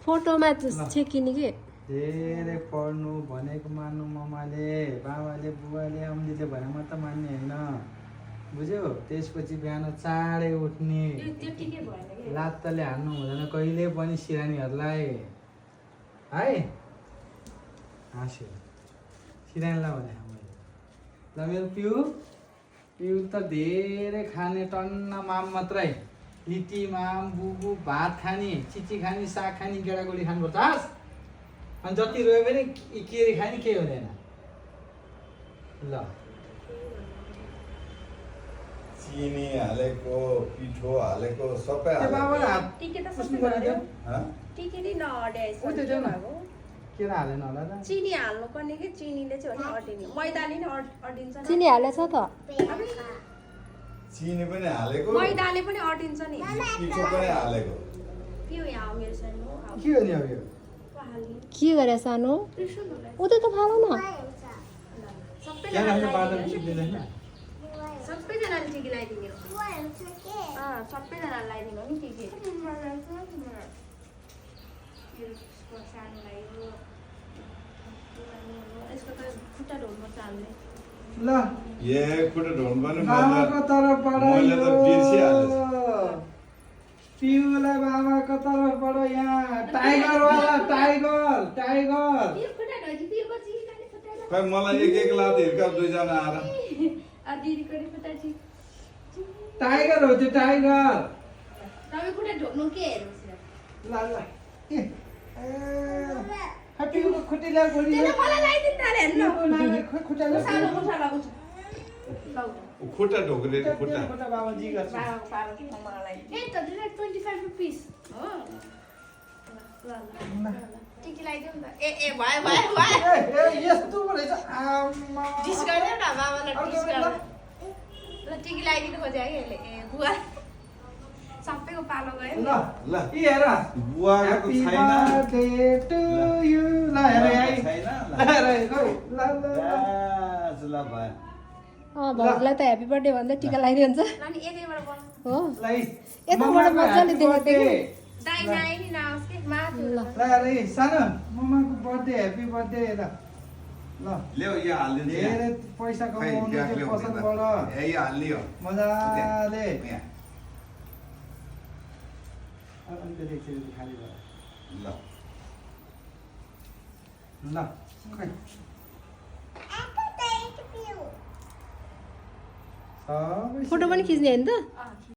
फोटोमा छेकिने के धेरै पढ्नु भनेको मान्नु ममाले बाबाले बुवाले अम्लीले भने मात्र मान्ने होइन बुझ्यौ त्यसपछि बिहान चाँडै उठ्ने लात्तले हान्नु हुँदैन कहिले पनि सिरानीहरूलाई है हाँस्यो सिरानीलाई भने मैले ल मेरो पिउ त धेरै खाने टन्न माम मात्रै लिटी माम बुबु भात खाने चिची खाने साग खाने गेडागुडी खानुपर्छ हस् अनि जति रोयो भने केरी खाने केही हुँदैन ल चिनी हालेको पिठो हालेको सबै केरा हालेन होला त चिनी हाल्नु पर्ने कि चिनीले चाहिँ हो अटिने मैदाले नै अटिन्छ चिनी हालेछ त चिनी पनि हालेको मैदाले पनि अटिन्छ नि पिठो पनि हालेको के हो यहाँ मेरो सानो के हो नि अब यो के गरे सानो उतै त फालो न बादल टिप्दैन सबैजनाले टिकी लगाइदिने हो सबैजनाले लगाइदिनु नि टिकी यसको त खुट्टा ढोल्नु चाल्ने ल ए खुट्टा ढोल्नु पनि बाबाको तर्फबाट मैले त बिर्सिहालेछु पिउलाई बाबाको तर्फबाट यहाँ टाइगरवाला टाइगर खै मलाई एक लात हिर्का दुईजना आएर टाइगर हो त्यो टाइगर तपाईँ खुट्टा ढोक्नु के हेर्नु ल ल पिउको खुट्टी ल्याएर गोली मलाई लगाइदिनु त हेर्नु खुट्टा सानो मुसा लगाउँछ खुट्टा ढोक्रे खुट्टा बाबा जी गर्छ टिकी लगाइदिउँ न ए भयो यस्तो रहेछ आम्मा डिस गर्यो न बाबालाई डिस गर्यो ल टिकी लगाइदिनु खोज्यो है यसले ए बुवा सबैको पालो गयो ल ल यी हेर बुवाको Happy छैन birthday to you ल हेर यही छैन ल हेर खै ल ल भयो भगलाई त ह्याप्पी बर्थडे भन्दै टिका लगाइदिन्छ अनि यतैबाट बस हो ल यताबाट मजाले देखाएको थियो दाइ दाइ नि नआओस् के माथि ल ल हेर यी सानो ममाको बर्थडे ह्याप्पी बर्थडे ल ल ल्याउ यो हालिदिन्छ धेरै पैसा कमाउनु त्यो पसलबाट ए यो हालिदियो मजाले यहाँ अलिकति एकचोटि खाली भयो ल ल खै सबै फोटो पनि खिच्ने होइन त